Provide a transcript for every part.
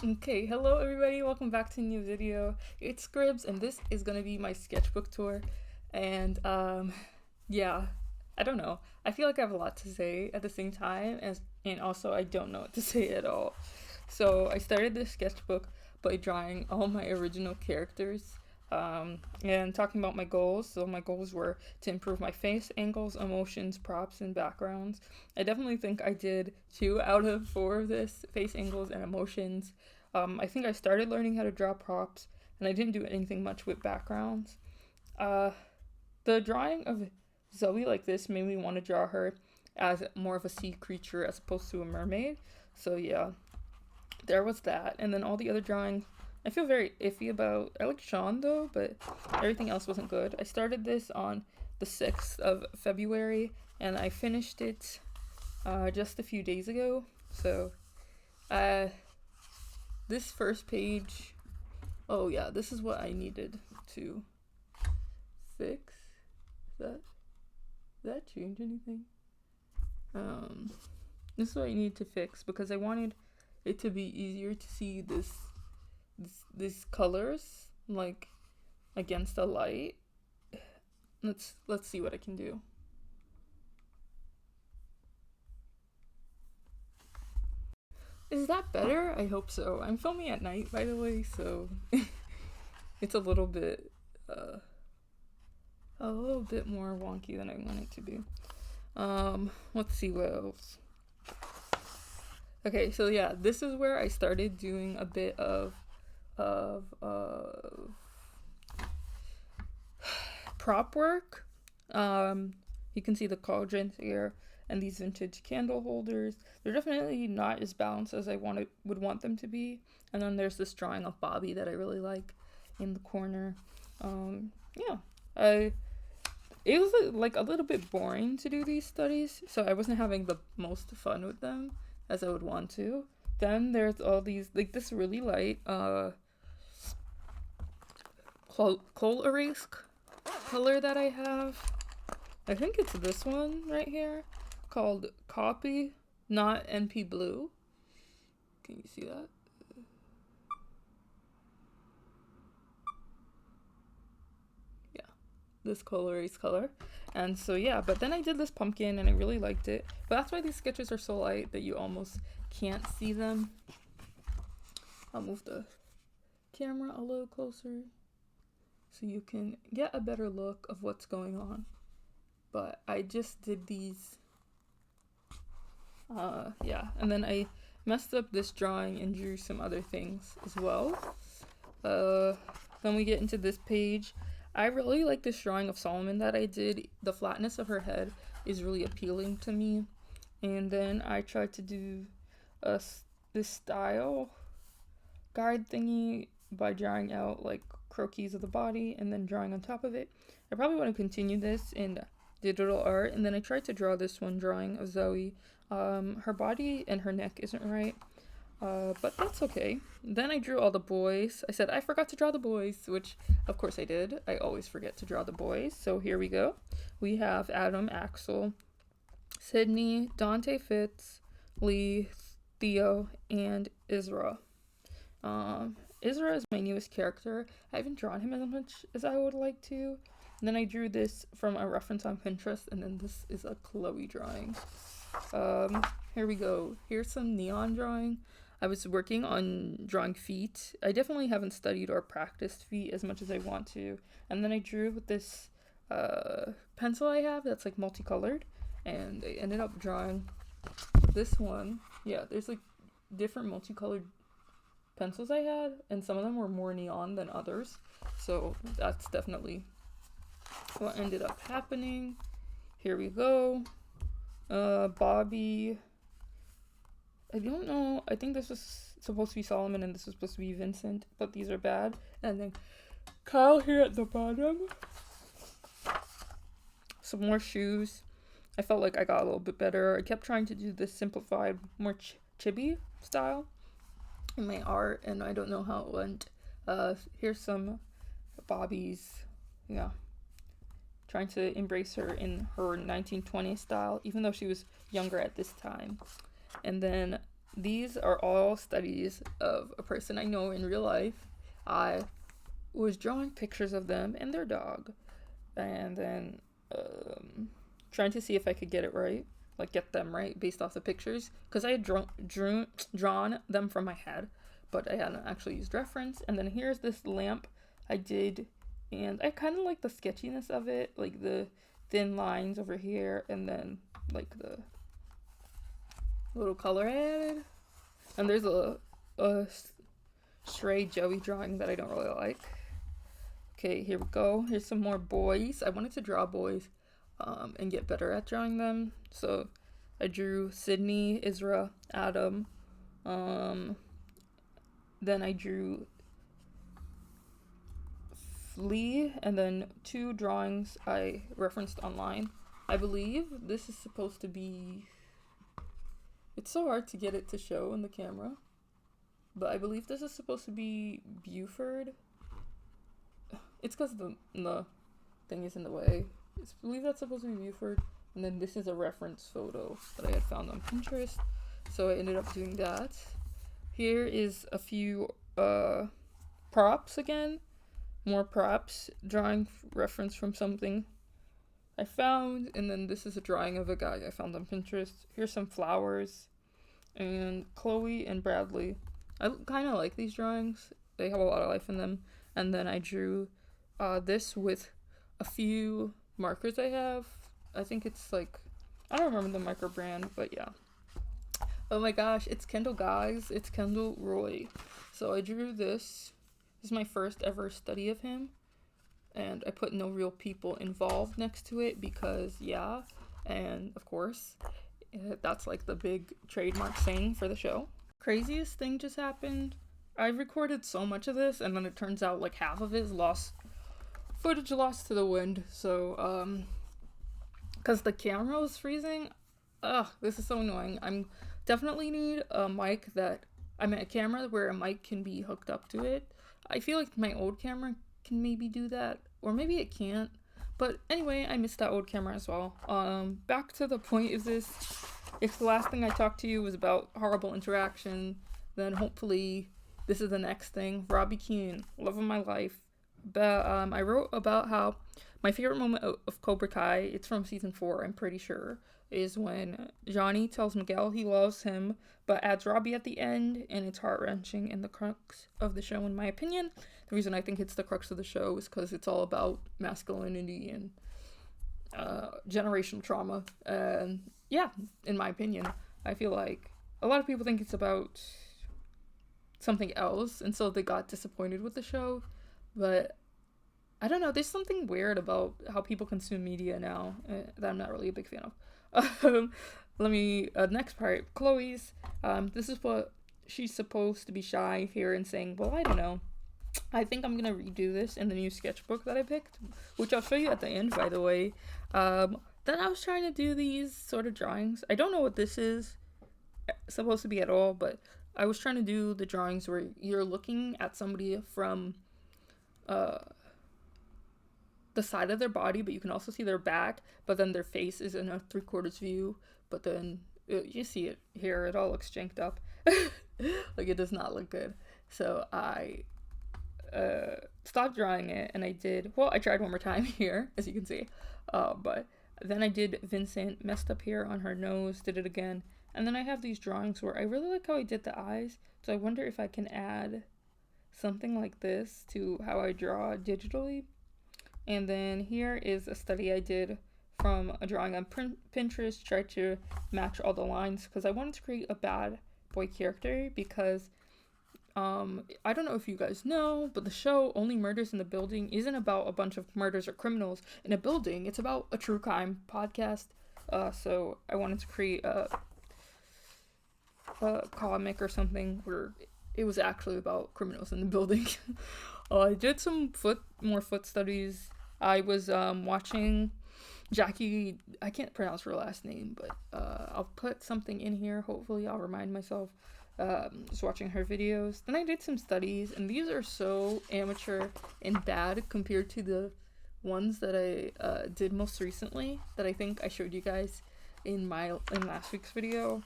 Okay, hello everybody, welcome back to a new video. It's Scribs and this is gonna be my sketchbook tour. And yeah, I don't know. I feel like I have a lot to say at the same time and also I don't know what to say at all. So I started this sketchbook by drawing all my original characters and talking about my goals. So my goals were to improve my face angles, emotions, props, and backgrounds. I definitely think I did 2 out of 4 of this, face angles and emotions. I think I started learning how to draw props, and I didn't do anything much with backgrounds. The drawing of Zoe like this made me want to draw her as more of a sea creature as opposed to a mermaid. So yeah, there was that. And then all the other drawings, I feel very iffy about. I like Sean though, but everything else wasn't good. I started this on the 6th of February, and I finished it just a few days ago. So this first page, oh yeah, this is what I needed to fix. Did that change anything? This is what I need to fix because I wanted it to be easier to see these colors like against the light. Let's see what I can do. Is that better? I hope so. I'm filming at night, by the way, so it's a little bit more wonky than I want it to be. Let's see what else. Okay, so yeah, this is where I started doing a bit of prop work. You can see the cauldrons here and these vintage candle holders. They're definitely not as balanced as I would want them to be. And then there's this drawing of Bobby that I really like in the corner. Yeah, it was like a little bit boring to do these studies, so I wasn't having the most fun with them as I would want to. Then there's all these, like this really light coal erase color that I have. I think it's this one right here called Copy Not NP Blue. Can you see that? Yeah, this coal erase color. And so yeah, but then I did this pumpkin and I really liked it. But that's why these sketches are so light that you almost can't see them. I'll move the camera a little closer so you can get a better look of what's going on. But I just did these, yeah, and then I messed up this drawing and drew some other things as well. Then we get into this page. I really like this drawing of Solomon that I did. The flatness of her head is really appealing to me. And then I tried to do this style guide thingy by drawing out like croquis of the body and then drawing on top of it. I probably want to continue this in digital art. And then I tried to draw this one drawing of Zoe. Her body and her neck isn't right, but that's okay. Then I drew all the boys. I said I forgot to draw the boys, which of course I did. I always forget to draw the boys. So here we go. We have Adam, Axel, Sydney, Dante Fitz, Lee, Theo, and Isra. Isra is my newest character. I haven't drawn him as much as I would like to. And then I drew this from a reference on Pinterest, and then this is a Chloe drawing. Here we go. Here's some neon drawing. I was working on drawing feet. I definitely haven't studied or practiced feet as much as I want to. And then I drew with this pencil I have that's like multicolored, and I ended up drawing this one. Yeah, there's like different multicolored pencils I had, and some of them were more neon than others. So that's definitely what ended up happening. Here we go. Bobby. I don't know. I think this was supposed to be Solomon and this was supposed to be Vincent, but these are bad. And then Kyle here at the bottom. Some more shoes. I felt like I got a little bit better. I kept trying to do this simplified, more chibi style in my art, and I don't know how it went. Here's some Bobby's. Yeah. Trying to embrace her in her 1920s style, even though she was younger at this time. And then these are all studies of a person I know in real life. I was drawing pictures of them and their dog, and then trying to see if I could get it right, like get them right based off the pictures, because I had drawn them from my head, but I hadn't actually used reference. And then here's this lamp I did, and I kind of like the sketchiness of it, like the thin lines over here, and then like the little color I added. And there's a stray Joey drawing that I don't really like. Okay, here we go. Here's some more boys. I wanted to draw boys and get better at drawing them. So I drew Sydney, Isra, Adam. Then I drew Lee, and then 2 drawings I referenced online. I believe this is supposed to be... It's so hard to get it to show in the camera, but I believe this is supposed to be Buford. It's because the thing is in the way. I believe that's supposed to be Buford. And then this is a reference photo that I had found on Pinterest, so I ended up doing that. Here is a few props again. More props. Drawing reference from something I found. And then this is a drawing of a guy I found on Pinterest. Here's some flowers. And Chloe and Bradley. I kind of like these drawings. They have a lot of life in them. And then I drew this with a few markers I have. I think it's like, I don't remember the marker brand, but yeah. Oh my gosh, it's Kendall, guys. It's Kendall Roy. So I drew this. This is my first ever study of him. And I put no real people involved next to it because, yeah. And of course, that's like the big trademark saying for the show. Craziest thing just happened. I recorded so much of this, and then it turns out like half of it is footage lost to the wind. So, because the camera was freezing. This is so annoying. I'm definitely need a mic a camera where a mic can be hooked up to it. I feel like my old camera can maybe do that, or maybe it can't. But anyway, I missed that old camera as well. Back to the point of this. If the last thing I talked to you was about horrible interaction, then hopefully this is the next thing. Robbie Keane, love of my life. But I wrote about how my favorite moment of Cobra Kai, it's from season 4, I'm pretty sure, is when Johnny tells Miguel he loves him, but adds Robbie at the end, and it's heart-wrenching and the crux of the show, in my opinion. The reason I think it's the crux of the show is because it's all about masculinity and generational trauma. And yeah, in my opinion, I feel like a lot of people think it's about something else, and so they got disappointed with the show. But I don't know, there's something weird about how people consume media now that I'm not really a big fan of. Next part, Chloe's. This is what she's supposed to be shy here and saying, well, I don't know. I think I'm going to redo this in the new sketchbook that I picked, which I'll show you at the end, by the way. Then I was trying to do these sort of drawings. I don't know what this is supposed to be at all, but I was trying to do the drawings where you're looking at somebody from the side of their body, but you can also see their back, but then their face is in a 3/4 view, but then you see it here, it all looks janked up. Like, it does not look good. So I stopped drawing it, and I tried one more time here, as you can see, but then I did Vincent, messed up here on her nose, did it again, and then I have these drawings where I really like how I did the eyes, so I wonder if I can add something like this to how I draw digitally. And then here is a study I did from a drawing on Pinterest, tried to match all the lines because I wanted to create a bad boy character because I don't know if you guys know, but the show Only Murders in the Building isn't about a bunch of murders or criminals in a building. It's about a true crime podcast. So I wanted to create a comic or something where it was actually about criminals in the building. I did some more foot studies. I was watching Jackie, I can't pronounce her last name, but I'll put something in here. Hopefully I'll remind myself. Just watching her videos. Then I did some studies, and these are so amateur and bad compared to the ones that I did most recently that I think I showed you guys in last week's video.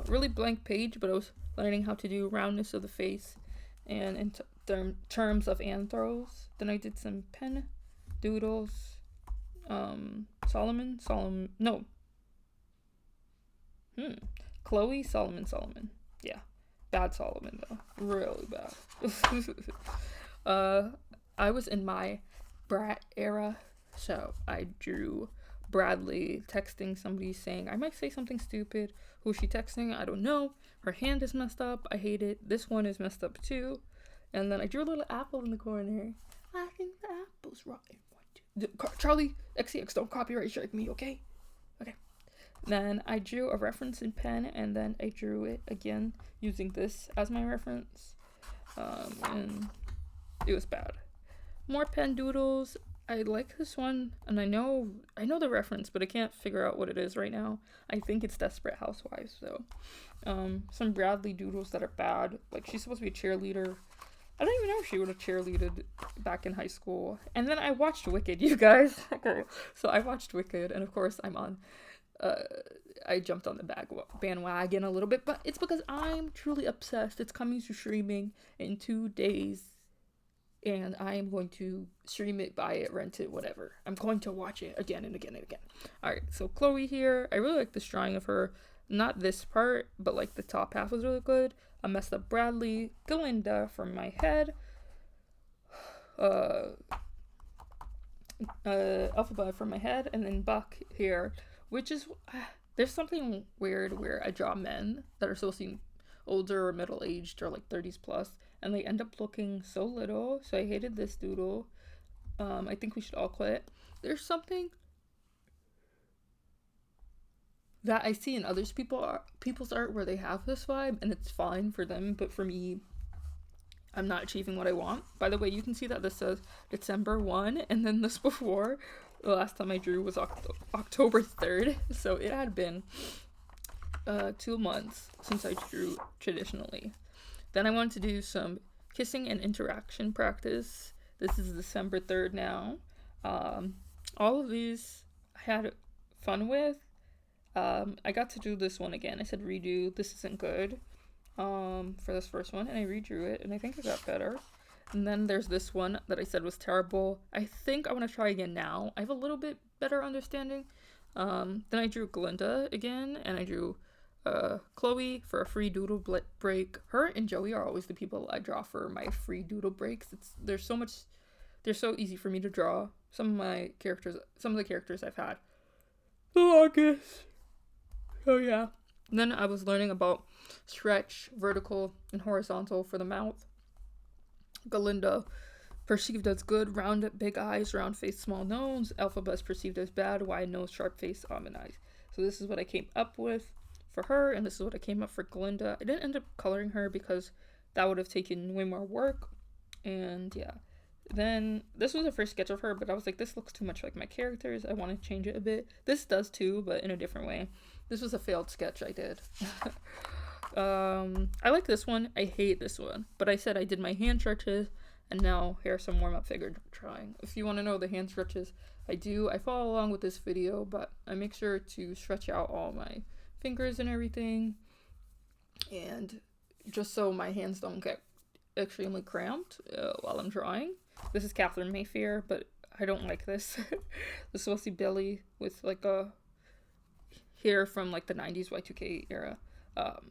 Really blank page, but I was learning how to do roundness of the face and in terms of anthros. Then I did some pen doodles. Chloe Solomon. Yeah, bad Solomon though, really bad. I was in my brat era, so I drew Bradley texting somebody saying, I might say something stupid. Who is she texting? I don't know. Her hand is messed up. I hate it. This one is messed up too. And then I drew a little apple in the corner. I think the apple's rotten. Charlie, XCX, don't copyright strike me, okay? Okay. Then I drew a reference in pen, and then I drew it again using this as my reference. And it was bad. More pen doodles. I like this one, and I know the reference, but I can't figure out what it is right now. I think it's Desperate Housewives, though. Some Bradley doodles that are bad. Like, she's supposed to be a cheerleader. I don't even know if she would have cheerleaded back in high school. And then I watched Wicked, you guys. Okay, so I watched Wicked, and of course I jumped on the bandwagon a little bit, but it's because I'm truly obsessed. It's coming to streaming in 2 days. And I am going to stream it, buy it, rent it, whatever. I'm going to watch it again and again and again. Alright, so Chloe here. I really like this drawing of her. Not this part, but like the top half was really good. I messed up Bradley. Glinda from my head. Alphabet from my head. And then Buck here. Which is... there's something weird where I draw men that are supposed to be older or middle-aged or like 30s plus. And they end up looking so little. So I hated this doodle. I think we should all quit. There's something that I see in others people's art where they have this vibe, and it's fine for them, but for me, I'm not achieving what I want. By the way, you can see that this says December 1, and then this before, the last time I drew was October 3rd, so it had been 2 months since I drew traditionally. Then I wanted to do some kissing and interaction practice. This is December 3rd now. All of these I had fun with. I got to do this one again. I said redo, this isn't good, for this first one, and I redrew it, and I think it got better. And then there's this one that I said was terrible. I think I want to try again now. I have a little bit better understanding. Then I drew Glinda again, and I drew Chloe for a free doodle break. Her and Joey are always the people I draw for my free doodle breaks. They're so easy for me to draw. Some of the characters I've had the longest. Oh yeah. And then I was learning about stretch, vertical, and horizontal for the mouth. Glinda perceived as good, round big eyes, round face, small nose. Alphabet perceived as bad, wide nose, sharp face, almond eyes. So this is what I came up with for her, and this is what I came up for Glinda. I didn't end up coloring her because that would have taken way more work, and yeah. Then this was the first sketch of her, but I was like, this looks too much like my characters. I want to change it a bit. This does too, but in a different way. This was a failed sketch I did. I like this one. I hate this one, but I said I did my hand stretches, and now here are some warm-up figure drawing. If you want to know the hand stretches, I do. I follow along with this video, but I make sure to stretch out all my fingers and everything, and just so my hands don't get extremely cramped while I'm drawing. This is Catherine Mayfair, but I don't like this. This is supposed to be Billy with like a hair from like the 90s Y2K era.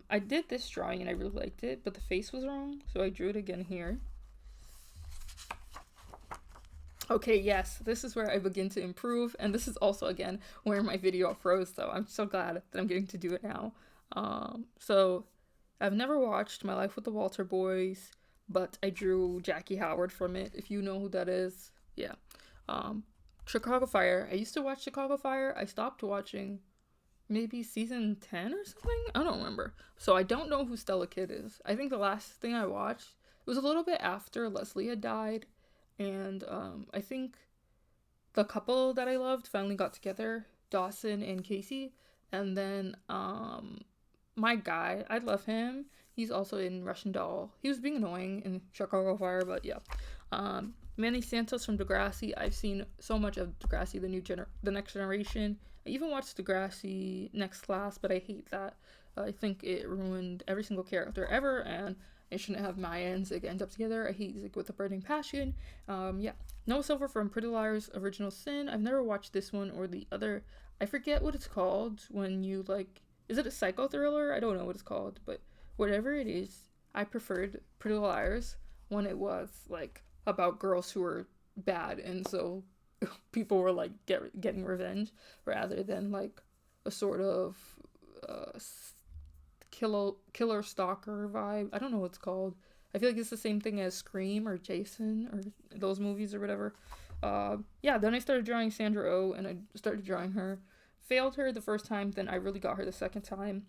I did this drawing and I really liked it, but the face was wrong, so I drew it again here. Okay, yes, this is where I begin to improve, and this is also, again, where my video froze, so I'm so glad that I'm getting to do it now. So, I've never watched My Life with the Walter Boys, but I drew Jackie Howard from it, if you know who that is. Yeah. Chicago Fire. I used to watch Chicago Fire. I stopped watching maybe season 10 or something? I don't remember. So I don't know who Stella Kidd is. I think the last thing I watched, it was a little bit after Leslie had died. And I think the couple that I loved finally got together, Dawson and Casey. And then my guy, I love him. He's also in Russian Doll. He was being annoying in Chicago Fire, but yeah. Manny Santos from Degrassi. I've seen so much of Degrassi, the Next Generation. I even watched Degrassi Next Class, but I hate that. I think it ruined every single character ever, and I shouldn't have Maya and Zig end up together. I hate Zig with a burning passion. Yeah. Noah Silver from Pretty Liars Original Sin. I've never watched this one or the other. I forget what it's called when you, like, is it a psycho thriller? I don't know what it's called, but whatever it is, I preferred Pretty Liars when it was, like, about girls who were bad, and so people were, like, getting revenge, rather than, like, a sort of killer stalker vibe. I don't know what it's called. I feel like it's the same thing as Scream or Jason or those movies or whatever. Yeah, then I started drawing Sandra Oh, and I started drawing her. Failed her the first time, then I really got her the second time.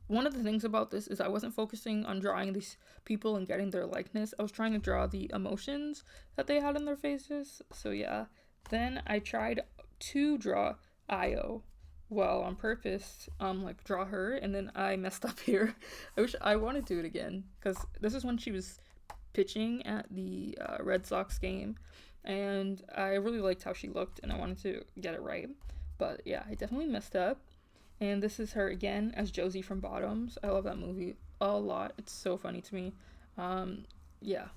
One of the things about this is I wasn't focusing on drawing these people and getting their likeness. I was trying to draw the emotions that they had in their faces. So yeah, then I tried to draw Io. Well, on purpose, like, draw her, and then I messed up here. I wish I want to do it again, because this is when she was pitching at the Red Sox game, and I really liked how she looked, and I wanted to get it right. But yeah, I definitely messed up. And this is her again as Josie from Bottoms. I love that movie a lot. It's so funny to me. Yeah.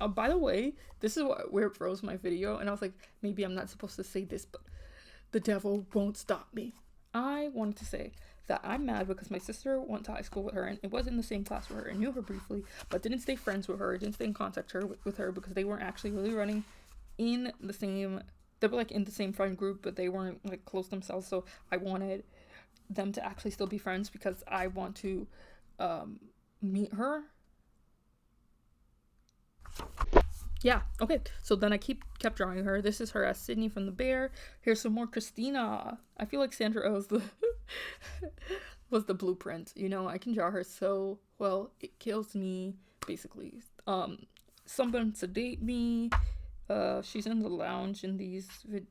Oh, by the way, this is where it froze my video, and I was like, maybe I'm not supposed to say this, but the devil won't stop me. I wanted to say that I'm mad because my sister went to high school with her, and it was in the same class with her, and knew her briefly, but didn't stay friends with her, didn't stay in contact with her because they weren't actually really running in the same, they were, like, in the same friend group, but they weren't, like, close themselves. So I wanted them to actually still be friends because I want to meet her. Yeah, okay, so then I kept drawing her. This is her as Sydney from The Bear. Here's some more Christina. I feel like Sandra Oh was the blueprint, you know? I can draw her so well, it kills me, basically. Someone Sedate Me. She's in the lounge in these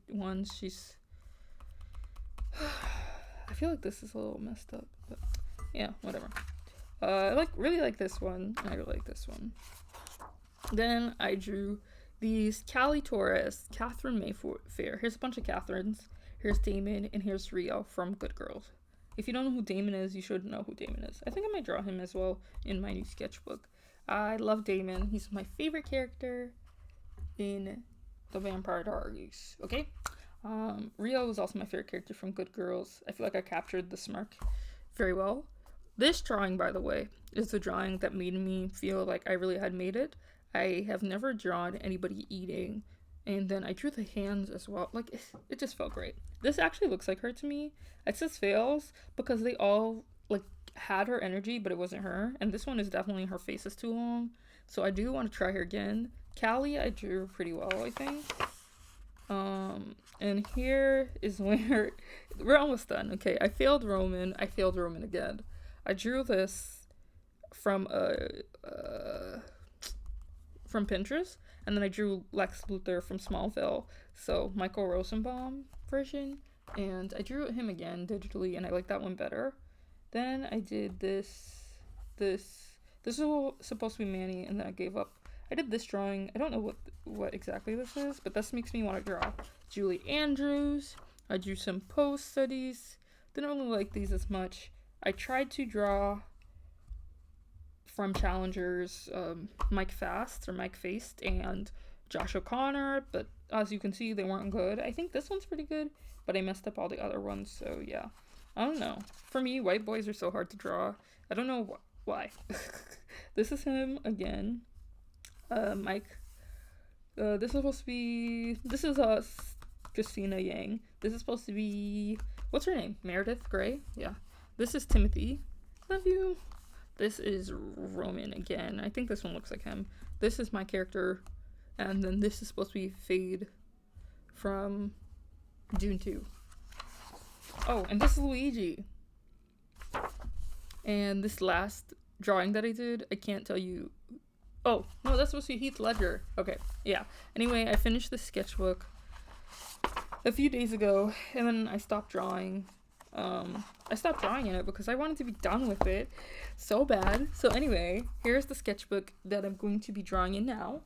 ones. She's... I feel like this is a little messed up, but yeah, whatever. I really like this one, and I really like this one. Then I drew these Callie Torres, Catherine Mayfair. Here's a bunch of Catherines. Here's Damon, and here's Rio from Good Girls. If you don't know who Damon is, you should know who Damon is. I think I might draw him as well in my new sketchbook. I love Damon. He's my favorite character in the Vampire Diaries. Okay? Rio is also my favorite character from Good Girls. I feel like I captured the smirk very well. This drawing, by the way, is the drawing that made me feel like I really had made it. I have never drawn anybody eating, and then I drew the hands as well. Like, it just felt great. This actually looks like her to me. It says fails because they all, like, had her energy, but it wasn't her. And this one is definitely, her face is too long. So I do want to try her again. Callie, I drew pretty well, I think. And here is where we're almost done. Okay, I failed Roman. I failed Roman again. I drew this from Pinterest, and then I drew Lex Luthor from Smallville, so Michael Rosenbaum version, and I drew him again digitally, and I like that one better. Then I did this was supposed to be Manny, and then I gave up. I did this drawing. I don't know what exactly this is, but this makes me want to draw Julie Andrews. I drew some post studies. Didn't really like these as much. I tried to draw from Challengers, Mike Fast and Josh O'Connor, but as you can see, they weren't good. I think this one's pretty good, but I messed up all the other ones, so yeah. I don't know. For me, white boys are so hard to draw. I don't know why. This is him again. Mike. This is Christina Yang. This is supposed to be, what's her name? Meredith Grey? Yeah. This is Timothy. Love you. This is Roman again. I think this one looks like him. This is my character. And then this is supposed to be Fade from Dune 2. Oh, and this is Luigi. And this last drawing that I did, I can't tell you. Oh, no, that's supposed to be Heath Ledger. Okay, yeah. Anyway, I finished this sketchbook a few days ago, and then I stopped drawing. I stopped drawing in it because I wanted to be done with it so bad. So anyway, here's the sketchbook that I'm going to be drawing in now.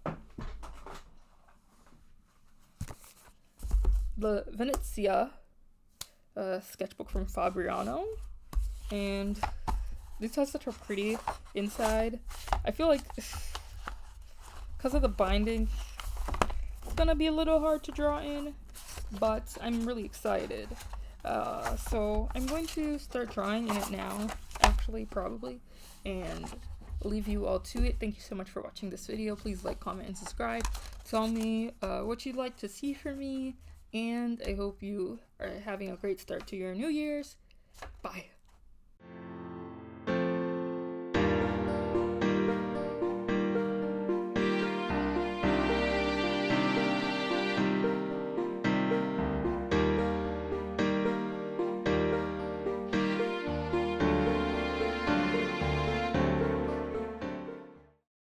The Venezia sketchbook from Fabriano. And this has such a pretty inside. I feel like because of the binding, it's gonna be a little hard to draw in, but I'm really excited. So I'm going to start drawing in it now, actually, probably, and leave you all to it. Thank you so much for watching this video. Please like, comment, and subscribe. Tell me what you'd like to see from me, and I hope you are having a great start to your New Year's. Bye.